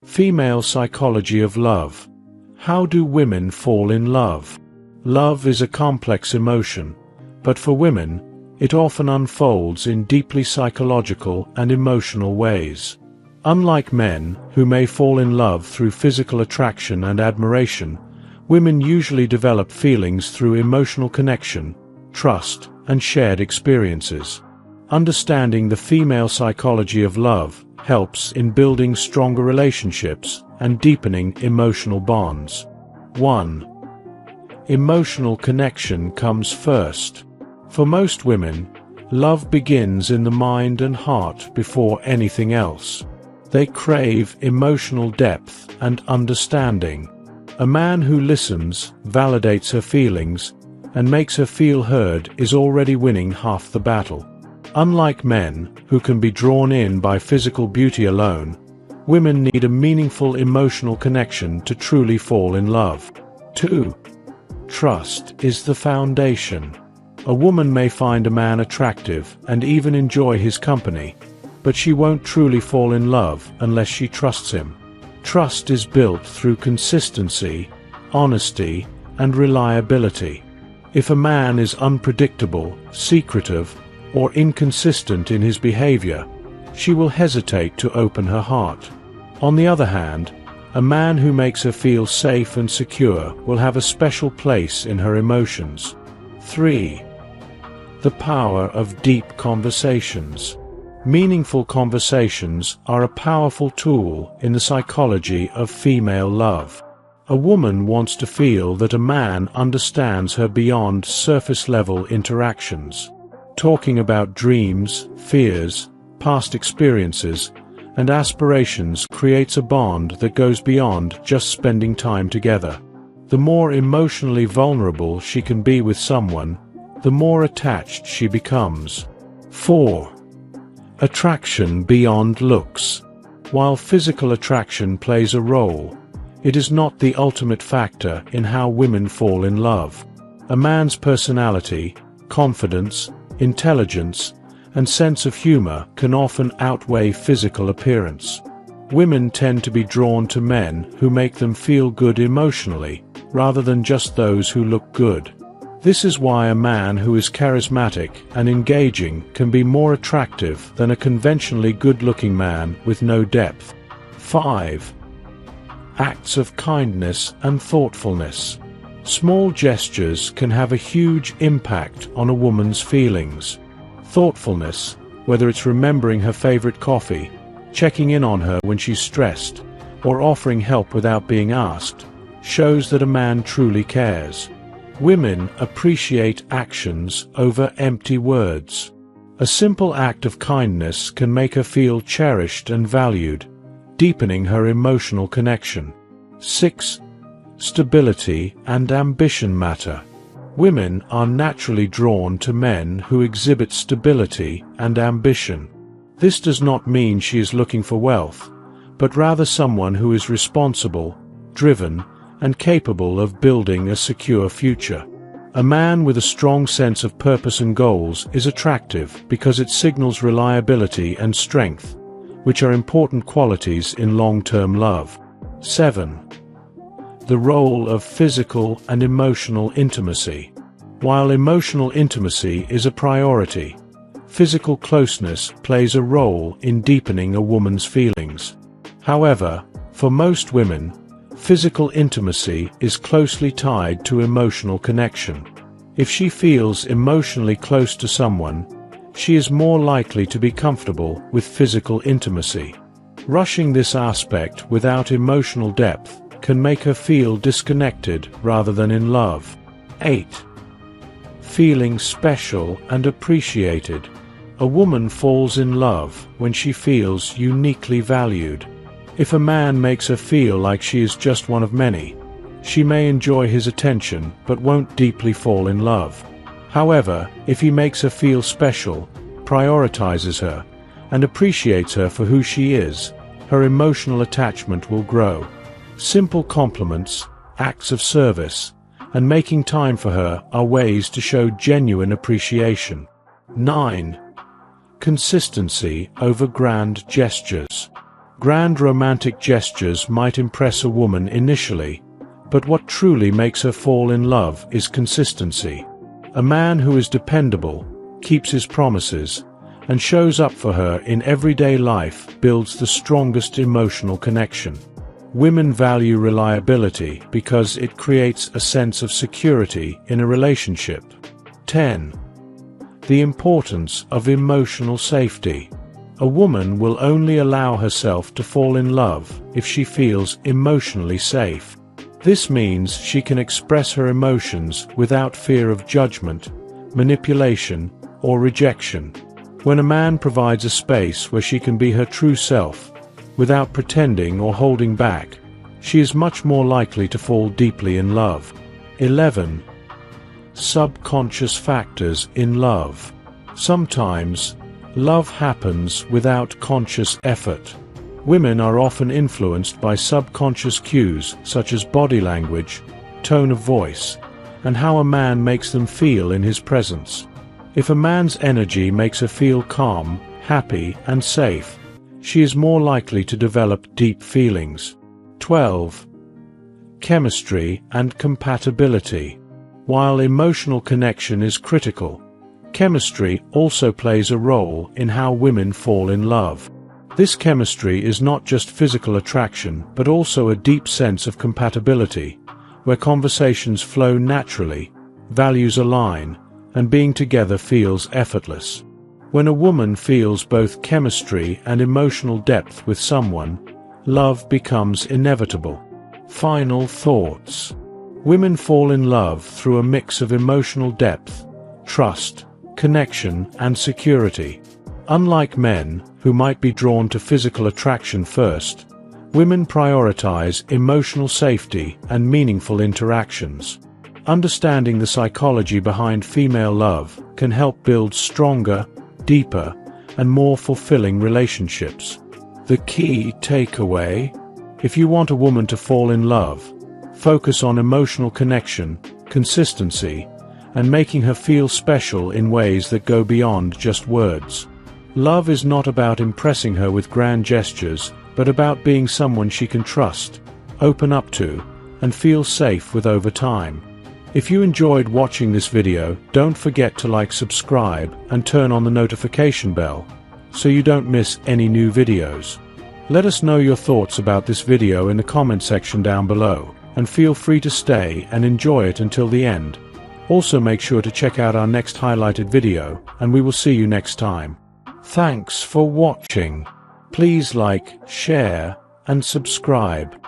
Female psychology of love. How do women fall in love? Love is a complex emotion, but for women, it often unfolds in deeply psychological and emotional ways. Unlike men, who may fall in love through physical attraction and admiration, women usually develop feelings through emotional connection, trust, and shared experiences. Understanding the female psychology of love helps in building stronger relationships and deepening emotional bonds. 1. Emotional connection comes first. For most women, love begins in the mind and heart before anything else. They crave emotional depth and understanding. A man who listens, validates her feelings, and makes her feel heard is already winning half the battle. Unlike men, who can be drawn in by physical beauty alone, women need a meaningful emotional connection to truly fall in love. 2. Trust is the foundation. A woman may find a man attractive and even enjoy his company, but she won't truly fall in love unless she trusts him. Trust is built through consistency, honesty, and reliability. If a man is unpredictable, secretive, or inconsistent in his behavior, she will hesitate to open her heart. On the other hand, a man who makes her feel safe and secure will have a special place in her emotions. 3. The power of deep conversations. Meaningful conversations are a powerful tool in the psychology of female love. A woman wants to feel that a man understands her beyond surface-level interactions. Talking about dreams, fears, past experiences, and aspirations creates a bond that goes beyond just spending time together. The more emotionally vulnerable she can be with someone, the more attached she becomes. 4. Attraction beyond looks. While physical attraction plays a role, it is not the ultimate factor in how women fall in love. A man's personality, confidence, intelligence, and sense of humor can often outweigh physical appearance. Women tend to be drawn to men who make them feel good emotionally, rather than just those who look good. This is why a man who is charismatic and engaging can be more attractive than a conventionally good-looking man with no depth. 5. Acts of kindness and thoughtfulness. Small gestures can have a huge impact on a woman's feelings. Thoughtfulness, whether it's remembering her favorite coffee, checking in on her when she's stressed, or offering help without being asked, shows that a man truly cares. Women appreciate actions over empty words. A simple act of kindness can make her feel cherished and valued, deepening her emotional connection. 6. Stability and ambition matter. Women are naturally drawn to men who exhibit stability and ambition. This does not mean she is looking for wealth, but rather someone who is responsible, driven, and capable of building a secure future. A man with a strong sense of purpose and goals is attractive because it signals reliability and strength, which are important qualities in long-term love. 7. The role of physical and emotional intimacy. While emotional intimacy is a priority, physical closeness plays a role in deepening a woman's feelings. However, for most women, physical intimacy is closely tied to emotional connection. If she feels emotionally close to someone, she is more likely to be comfortable with physical intimacy. Rushing this aspect without emotional depth can make her feel disconnected rather than in love. 8. Feeling special and appreciated. A woman falls in love when she feels uniquely valued. If a man makes her feel like she is just one of many, she may enjoy his attention but won't deeply fall in love. However, if he makes her feel special, prioritizes her, and appreciates her for who she is, her emotional attachment will grow. Simple compliments, acts of service, and making time for her are ways to show genuine appreciation. 9. Consistency over grand gestures. Grand romantic gestures might impress a woman initially, but what truly makes her fall in love is consistency. A man who is dependable, keeps his promises, and shows up for her in everyday life builds the strongest emotional connection. Women value reliability because it creates a sense of security in a relationship. 10. The importance of emotional safety. A woman will only allow herself to fall in love if she feels emotionally safe. This means she can express her emotions without fear of judgment, manipulation, or rejection. When a man provides a space where she can be her true self, without pretending or holding back, she is much more likely to fall deeply in love. 11. Subconscious factors in love. Sometimes, love happens without conscious effort. Women are often influenced by subconscious cues such as body language, tone of voice, and how a man makes them feel in his presence. If a man's energy makes her feel calm, happy, and safe, she is more likely to develop deep feelings. 12. Chemistry and compatibility. While emotional connection is critical, chemistry also plays a role in how women fall in love. This chemistry is not just physical attraction but also a deep sense of compatibility, where conversations flow naturally, values align, and being together feels effortless. When a woman feels both chemistry and emotional depth with someone, love becomes inevitable. Final thoughts. Women fall in love through a mix of emotional depth, trust, connection, and security. Unlike men, who might be drawn to physical attraction first, women prioritize emotional safety and meaningful interactions. Understanding the psychology behind female love can help build stronger, deeper, and more fulfilling relationships. The key takeaway: if you want a woman to fall in love, focus on emotional connection, consistency, and making her feel special in ways that go beyond just words. Love is not about impressing her with grand gestures, but about being someone she can trust, open up to, and feel safe with over time. If you enjoyed watching this video, don't forget to like, subscribe, and turn on the notification bell, so you don't miss any new videos. Let us know your thoughts about this video in the comment section down below, and feel free to stay and enjoy it until the end. Also make sure to check out our next highlighted video, and we will see you next time. Thanks for watching. Please like, share, and subscribe.